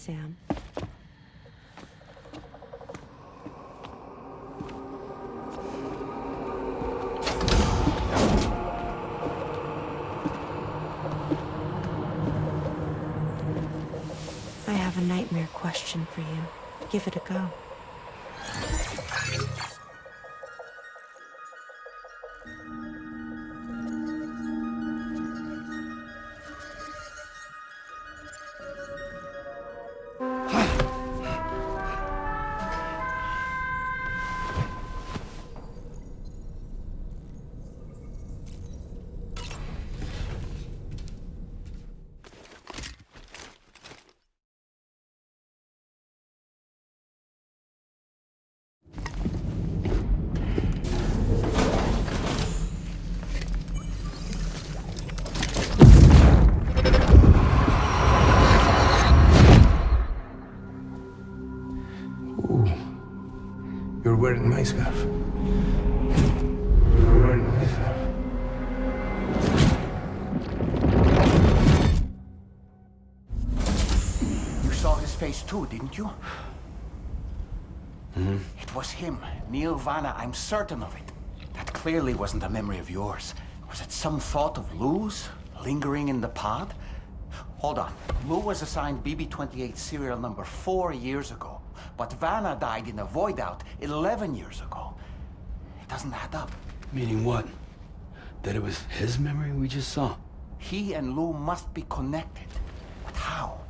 Sam. I have a nightmare question for you. Give it a go. You're wearing my scarf. You're wearing my scarf. You saw his face too, didn't you? Mm-hmm. It was him, Neil Vanna, I'm certain of it. That clearly wasn't a memory of yours. Was it some thought of Lou's, lingering in the pod? Hold on. Lou was assigned BB-28 serial number 4 years ago. But Vanna died in a void out 11 years ago. It doesn't add up. Meaning what? That it was his memory we just saw? He and Lou must be connected. But how?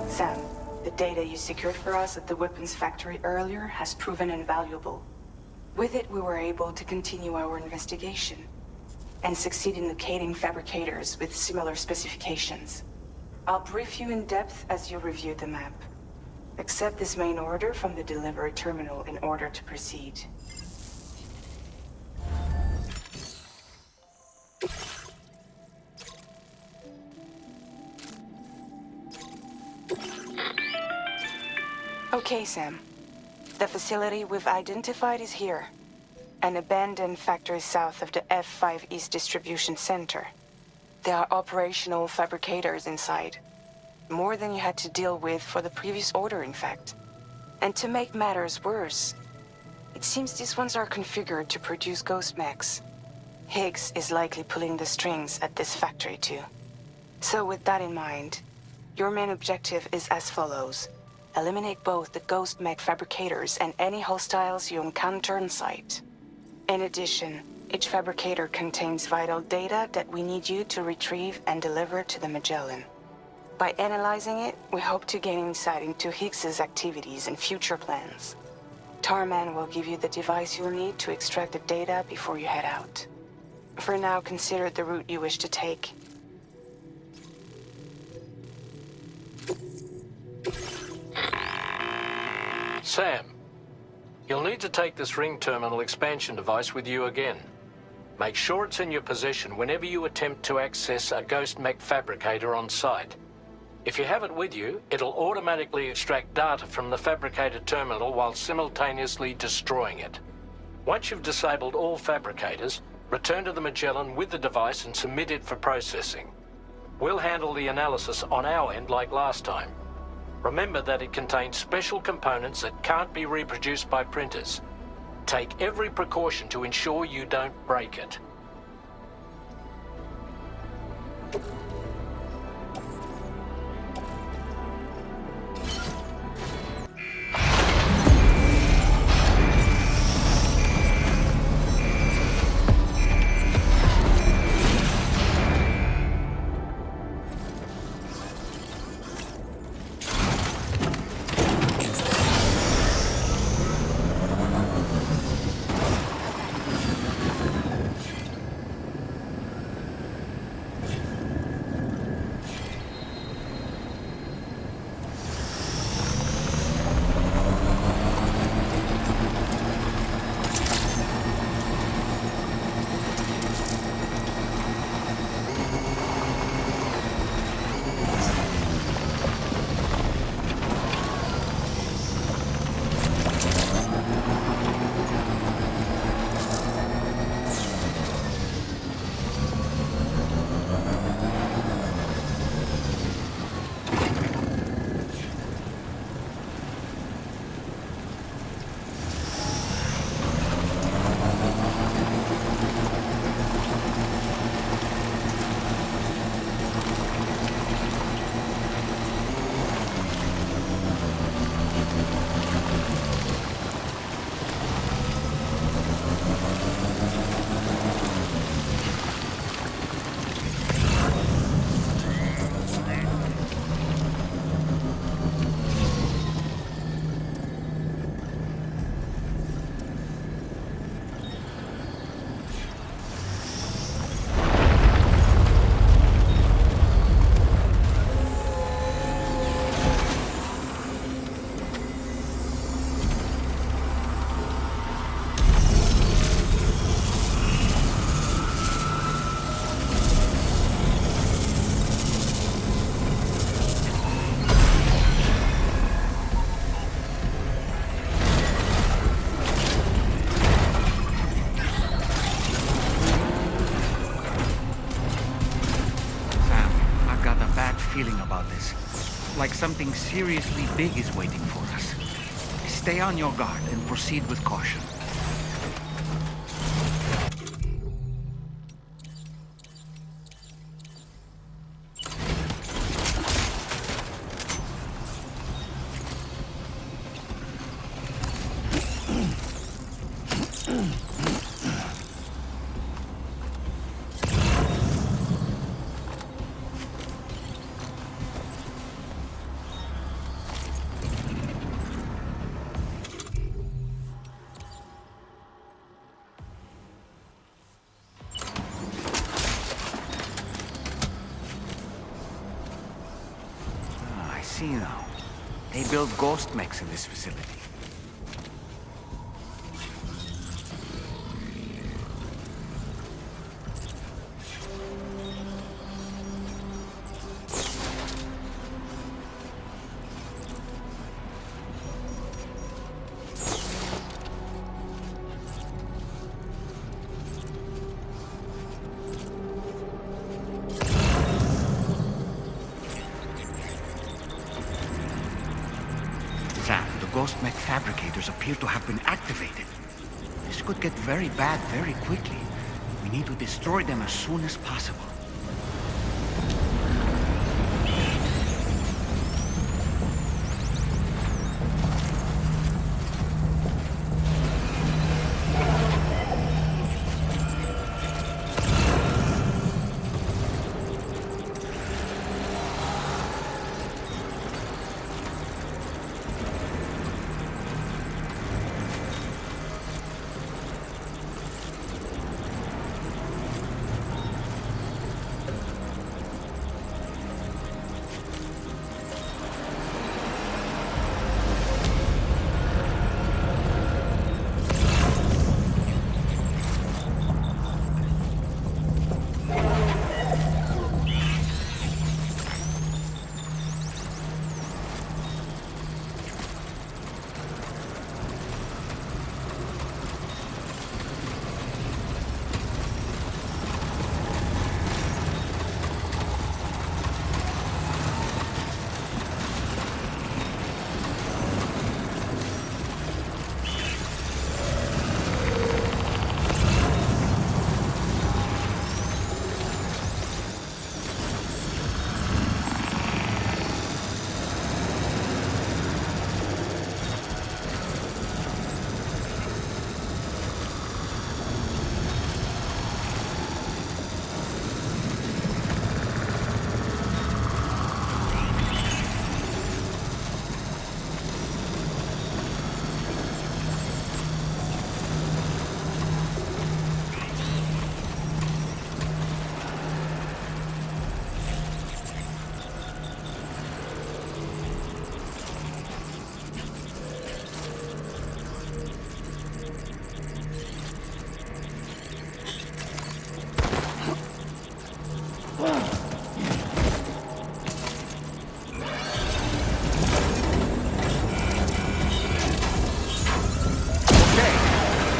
Sam, the data you secured for us at the weapons factory earlier has proven invaluable. With it, we were able to continue our investigation and succeed in locating fabricators with similar specifications. I'll brief you in depth as you review the map. Accept this main order from the delivery terminal in order to proceed. Okay, Sam. The facility we've identified is here. An abandoned factory south of the F5 East Distribution Center. There are operational fabricators inside. More than you had to deal with for the previous order, in fact. And to make matters worse, it seems these ones are configured to produce ghost mechs. Higgs is likely pulling the strings at this factory too. So with that in mind, your main objective is as follows. Eliminate both the ghost mech fabricators and any hostiles you encounter on site. In addition, each fabricator contains vital data that we need you to retrieve and deliver to the Magellan. By analyzing it, we hope to gain insight into Higgs's activities and future plans. Tarman will give you the device you'll need to extract the data before you head out. For now, consider the route you wish to take. Sam, you'll need to take this ring terminal expansion device with you again. Make sure it's in your possession whenever you attempt to access a ghost mech fabricator on site. If you have it with you, it'll automatically extract data from the fabricator terminal while simultaneously destroying it. Once you've disabled all fabricators, return to the Magellan with the device and submit it for processing. We'll handle the analysis on our end like last time. Remember that it contains special components that can't be reproduced by printers. Take every precaution to ensure you don't break it. feeling about this. Like something seriously big is waiting for us. Stay on your guard and proceed with caution. See now. They build ghost mechs in this facility. Ghost mech fabricators appear to have been activated. This could get very bad very quickly. We need to destroy them as soon as possible.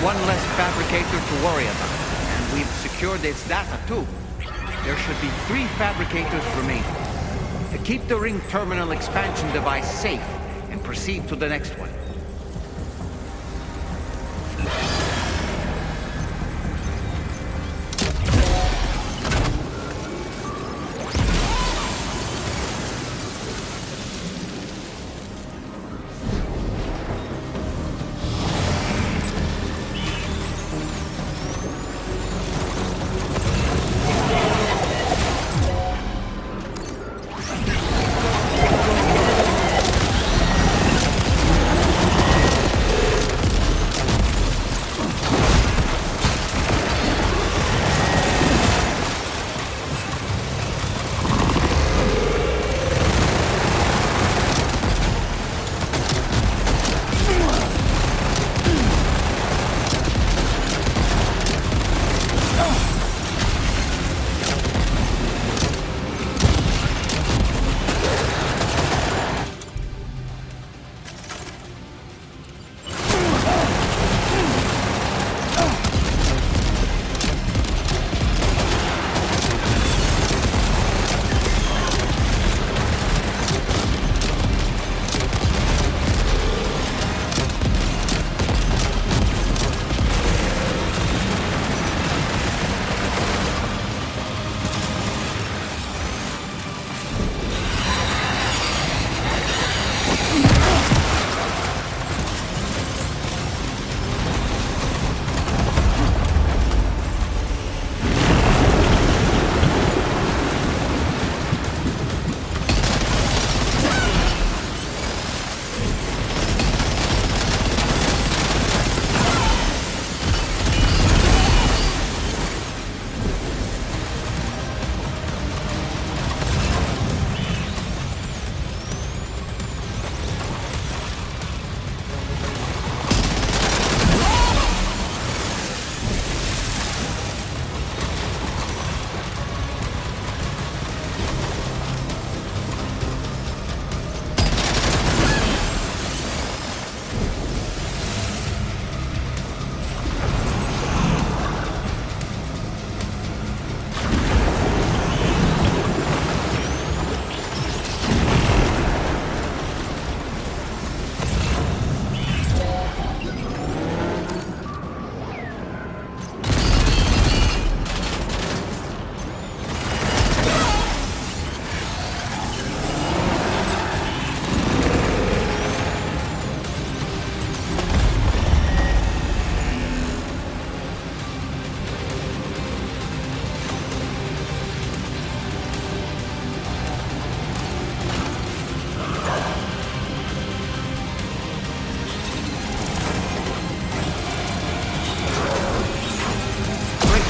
One less fabricator to worry about. And we've secured its data too. There should be 3 fabricators remaining. To keep the ring terminal expansion device safe and proceed to the next one.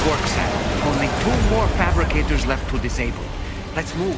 work, Sam. Only 2 more fabricators left to disable. Let's move.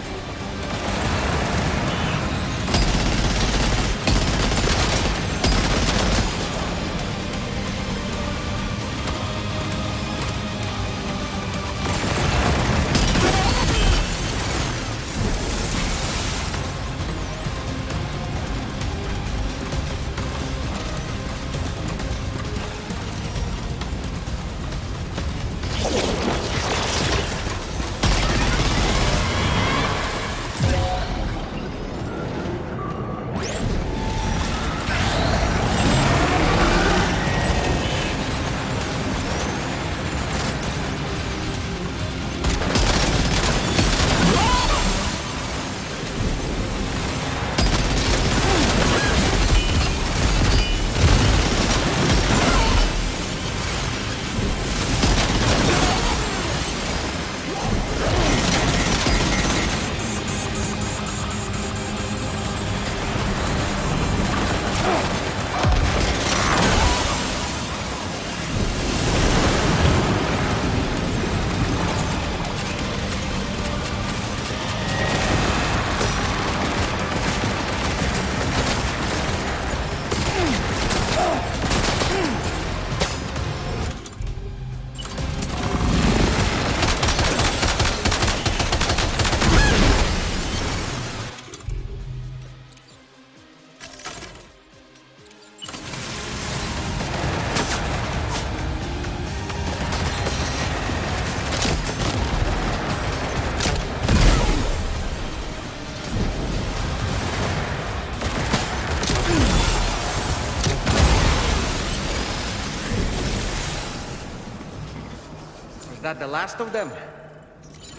Is that the last of them?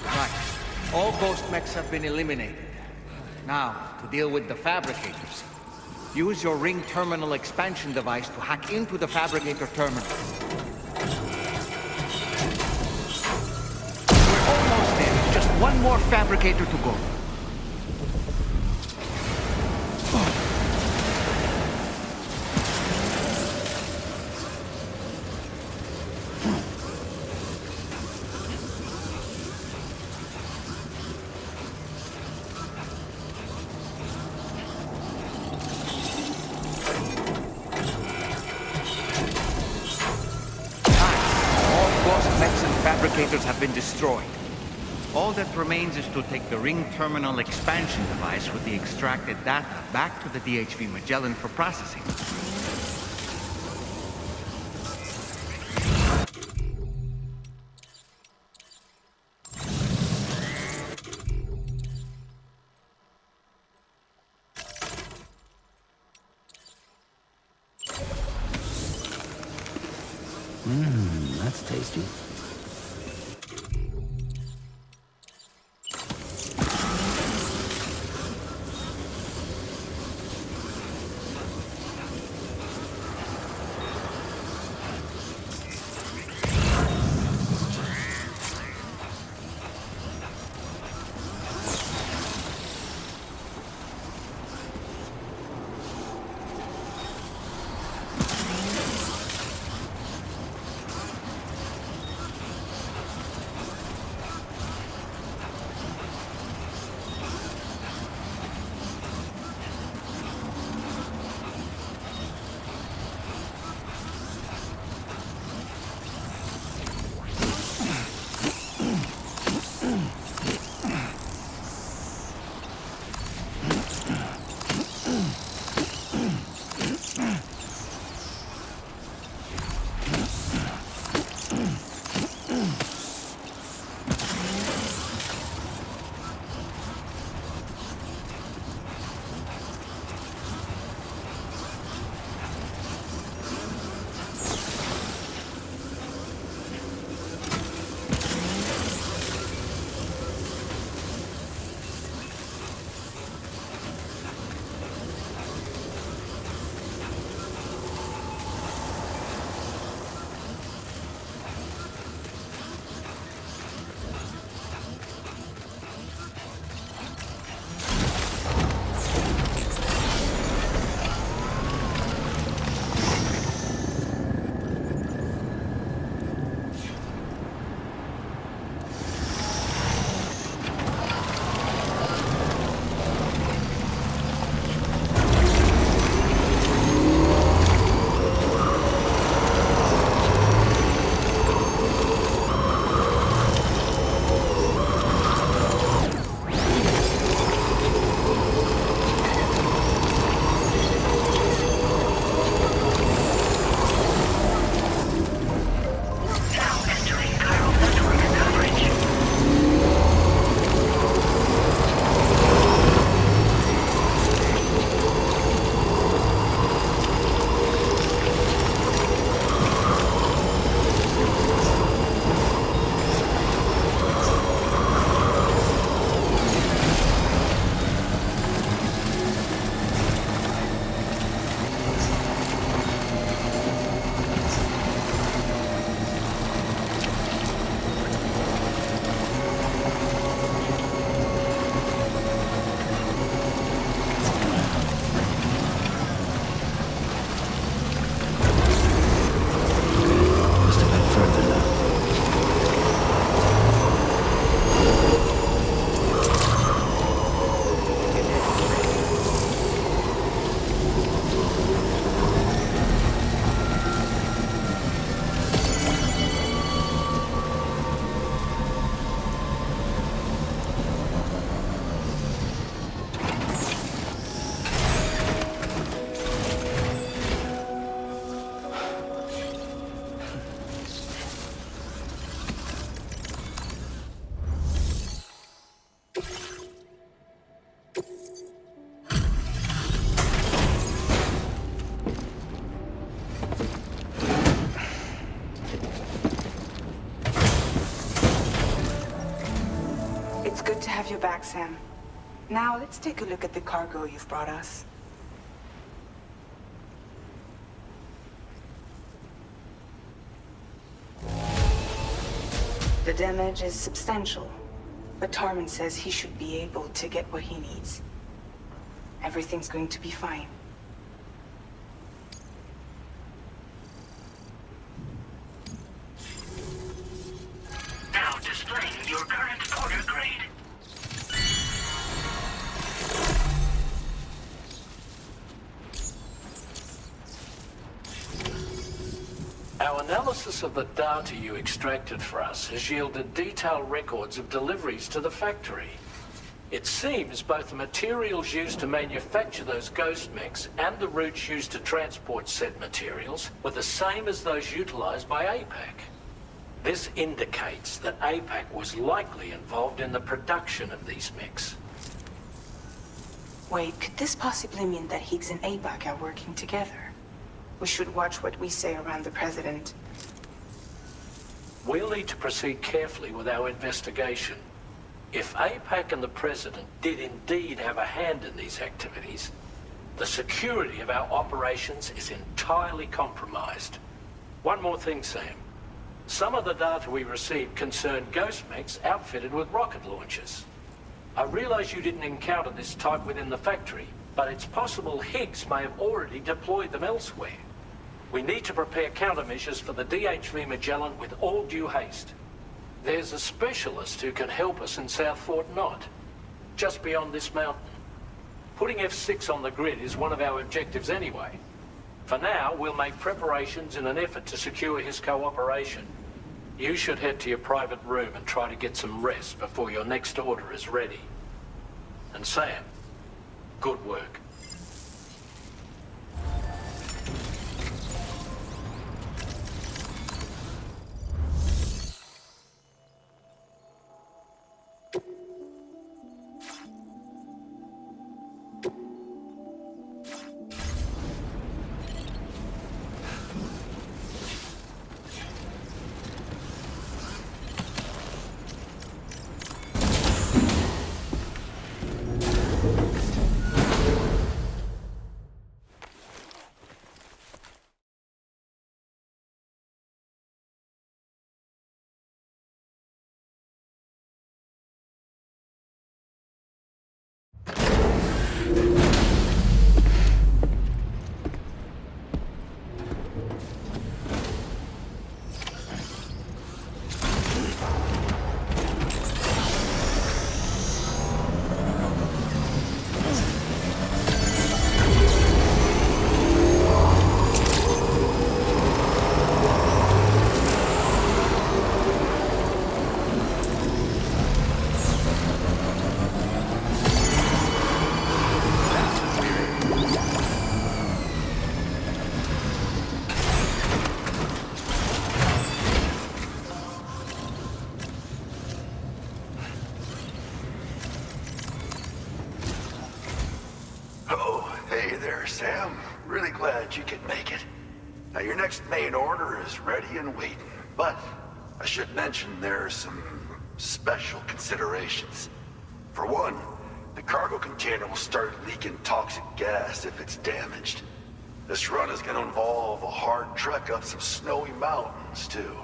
Right. All ghost mechs have been eliminated. Now, to deal with the fabricators. Use your ring terminal expansion device to hack into the fabricator terminal. We're almost there. Just 1 more fabricator to go. Fabricators have been destroyed. All that remains is to take the ring terminal expansion device with the extracted data back to the DHV Magellan for processing. That's tasty. It's good to have you back, Sam. Now, let's take a look at the cargo you've brought us. The damage is substantial, but Tarman says he should be able to get what he needs. Everything's going to be fine. Now displaying your current order grade. Our analysis of the data you extracted for us has yielded detailed records of deliveries to the factory. It seems both the materials used to manufacture those ghost mechs and the routes used to transport said materials were the same as those utilized by APAC. This indicates that APAC was likely involved in the production of these mechs. Wait, could this possibly mean that Higgs and APAC are working together? We should watch what we say around the President. We'll need to proceed carefully with our investigation. If APAC and the President did indeed have a hand in these activities, the security of our operations is entirely compromised. One more thing, Sam. Some of the data we received concerned ghost mechs outfitted with rocket launchers. I realize you didn't encounter this type within the factory, but it's possible Higgs may have already deployed them elsewhere. We need to prepare countermeasures for the DHV Magellan with all due haste. There's a specialist who can help us in South Fort Knott, just beyond this mountain. Putting F6 on the grid is one of our objectives anyway. For now, we'll make preparations in an effort to secure his cooperation. You should head to your private room and try to get some rest before your next order is ready. And Sam, good work. Sam. Really glad you could make it. Now, your next main order is ready and waiting. But I should mention there are some special considerations. For one, the cargo container will start leaking toxic gas if it's damaged. This run is going to involve a hard trek up some snowy mountains, too.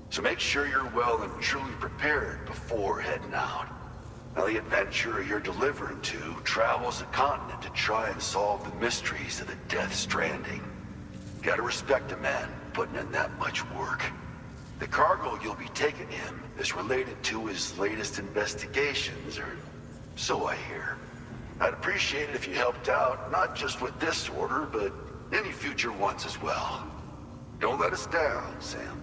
So make sure you're well and truly prepared before heading out. Now, the adventurer you're delivering to travels the continent to try and solve the mysteries of the Death Stranding. Gotta respect a man putting in that much work. The cargo you'll be taking him is related to his latest investigations, or so I hear. I'd appreciate it if you helped out, not just with this order, but any future ones as well. Don't let us down, Sam.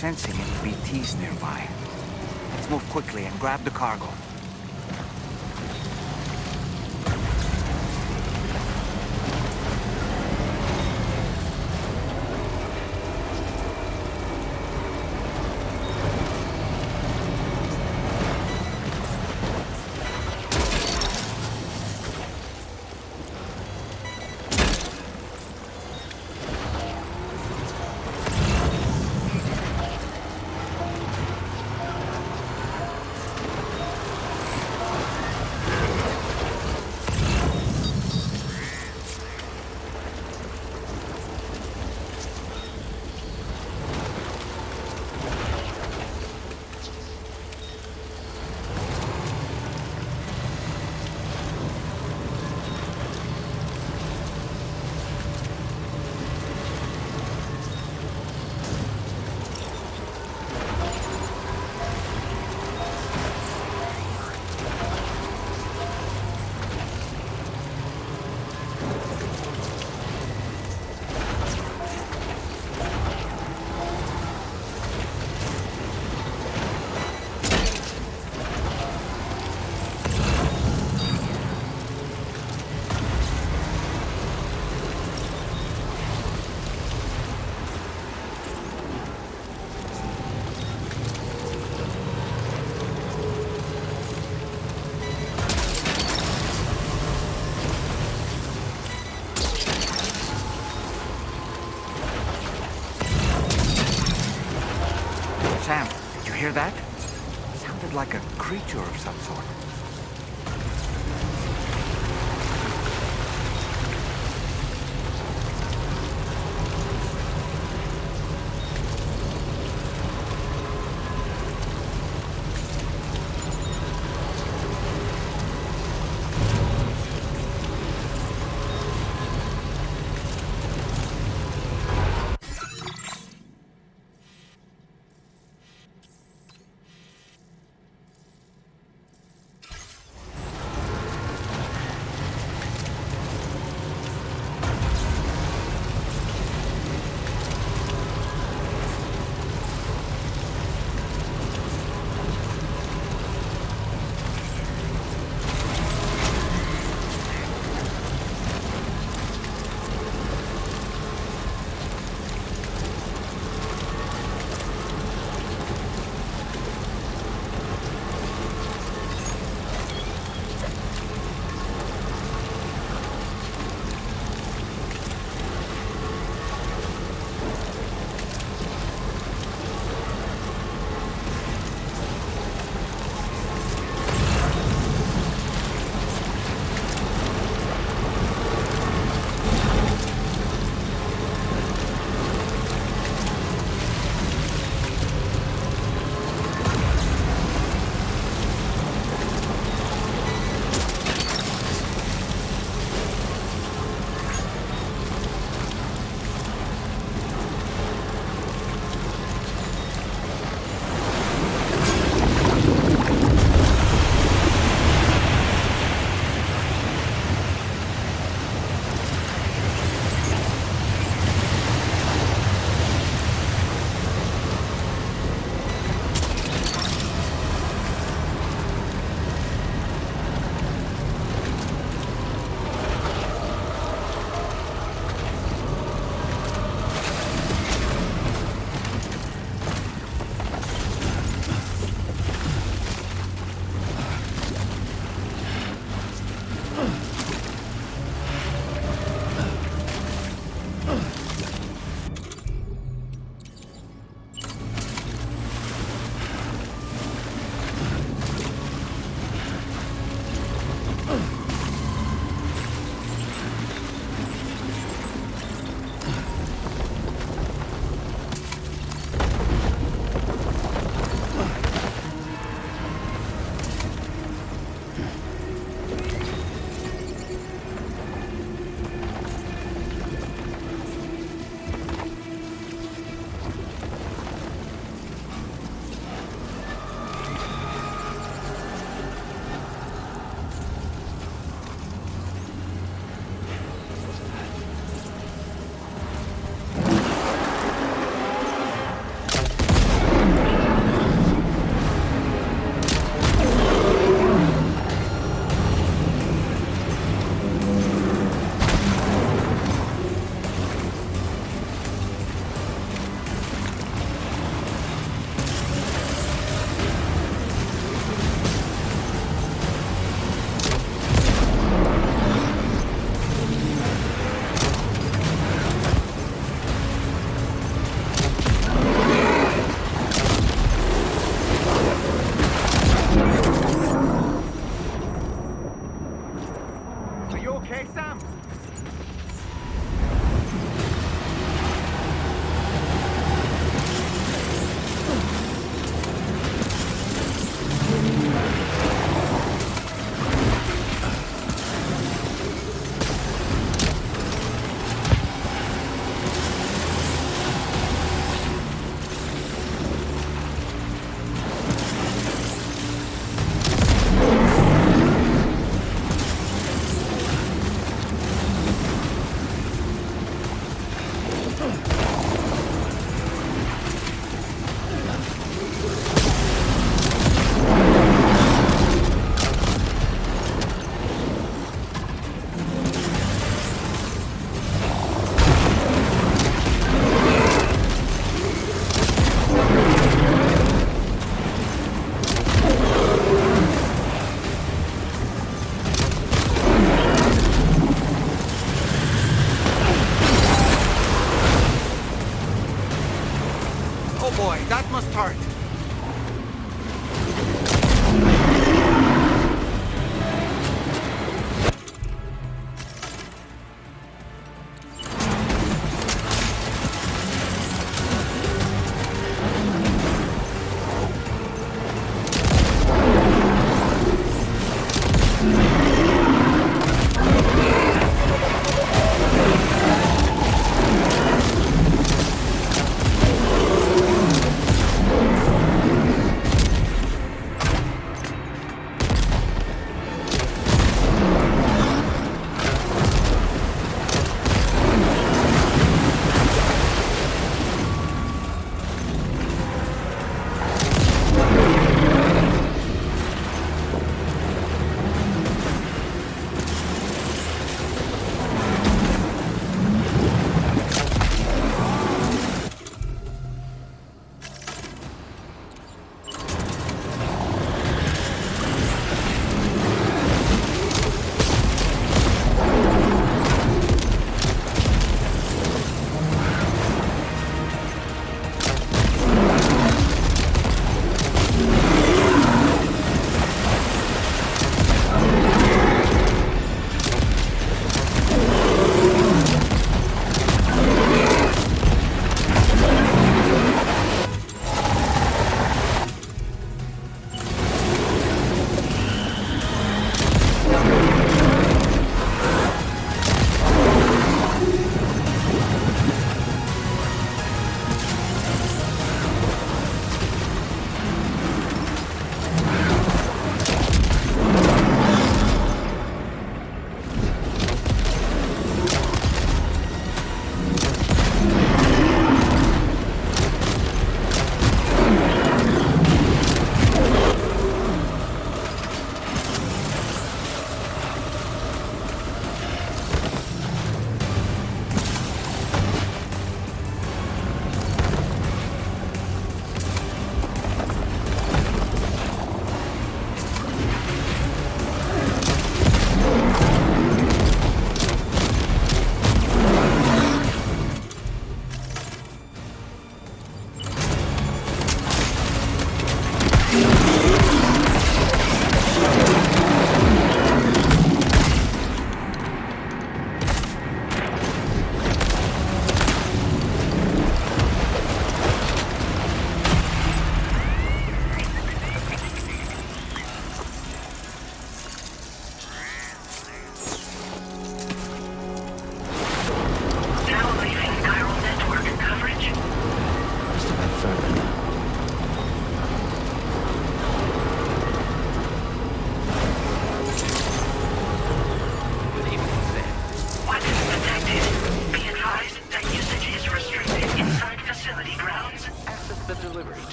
sensing any BTs nearby. Let's move quickly and grab the cargo. Sam, did you hear that? Sounded like a creature of some sort. okay, Sam? Oh boy, that must hurt.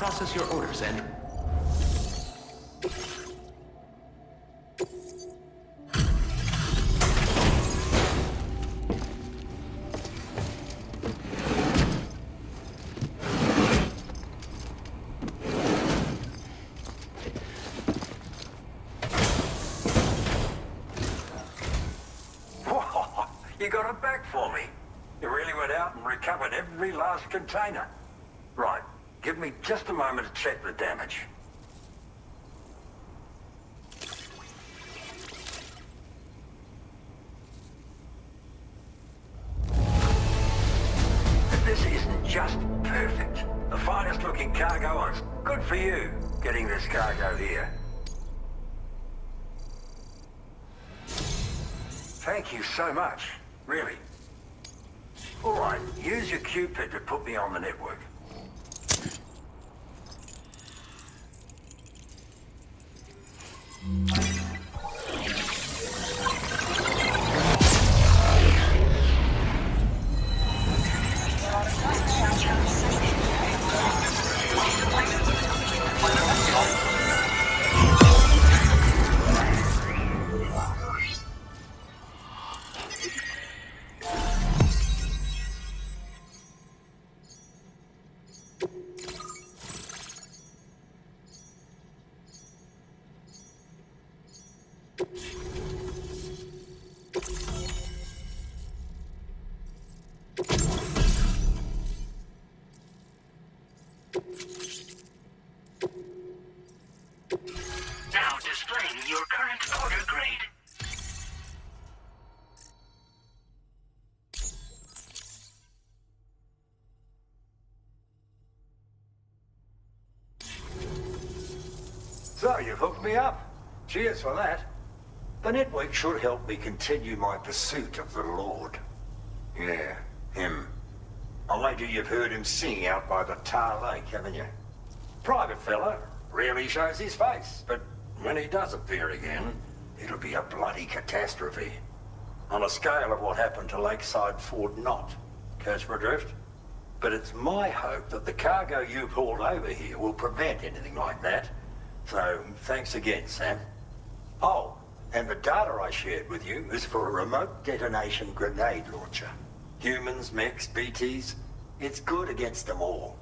process your orders and... You got it back for me. You really went out and recovered every last container. Right. Give me just a moment to check the damage. good for you, getting this cargo here. Thank you so much, really. All right, use your Cupid to put me on the network. Now displaying your current order grade. So, you've hooked me up. Cheers for that. The network should help me continue my pursuit of the Lord. Yeah, him. I wager you've heard him sing out by the Tar Lake, haven't you? Private fella, rarely shows his face, but when he does appear again, it'll be a bloody catastrophe. On a scale of what happened to Lakeside Fort Knott. Catch my drift? But it's my hope that the cargo you've hauled over here will prevent anything like that. So, thanks again, Sam. Oh, and the data I shared with you is for a remote detonation grenade launcher. Humans, mechs, BTs, it's good against them all.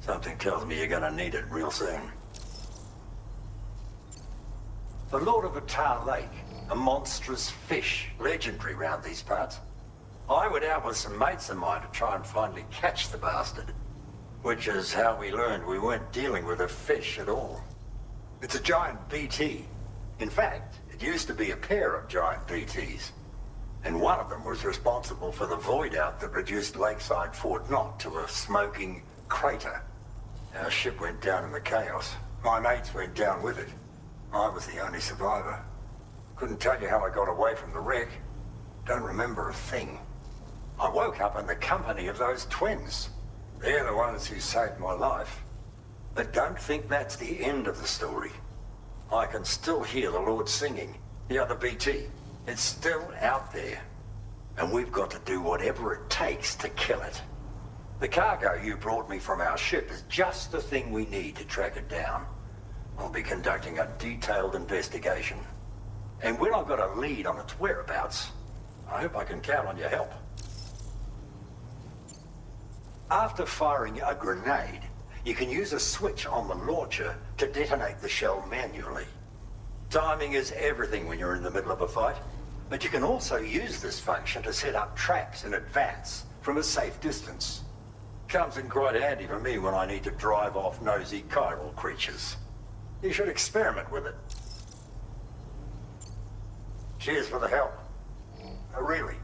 Something tells me you're gonna need it real soon. The Lord of the Tar Lake, a monstrous fish, legendary round these parts. I went out with some mates of mine to try and finally catch the bastard. Which is how we learned we weren't dealing with a fish at all. It's a giant BT. In fact, it used to be a pair of giant BTs. And one of them was responsible for the void out that reduced Lakeside Fort Knott to a smoking crater. Our ship went down in the chaos. My mates went down with it. I was the only survivor. Couldn't tell you how I got away from the wreck. Don't remember a thing. I woke up in the company of those twins. They're the ones who saved my life. But don't think that's the end of the story. I can still hear the Lord singing, the other BT. It's still out there. And we've got to do whatever it takes to kill it. The cargo you brought me from our ship is just the thing we need to track it down. I'll be conducting a detailed investigation. And when I've got a lead on its whereabouts, I hope I can count on your help. After firing a grenade, you can use a switch on the launcher to detonate the shell manually. Timing is everything when you're in the middle of a fight, but you can also use this function to set up traps in advance from a safe distance. Comes in quite handy for me when I need to drive off nosy chiral creatures. You should experiment with it. Cheers for the help. Really,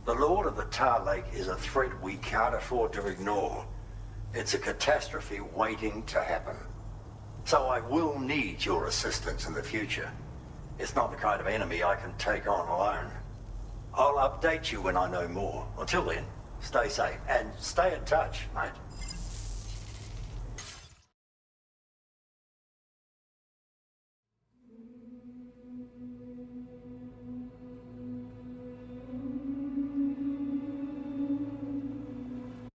the Lord of the Tar Lake is a threat we can't afford to ignore. It's a catastrophe waiting to happen. So I will need your assistance in the future. It's not the kind of enemy I can take on alone. I'll update you when I know more. Until then, stay safe and stay in touch, mate.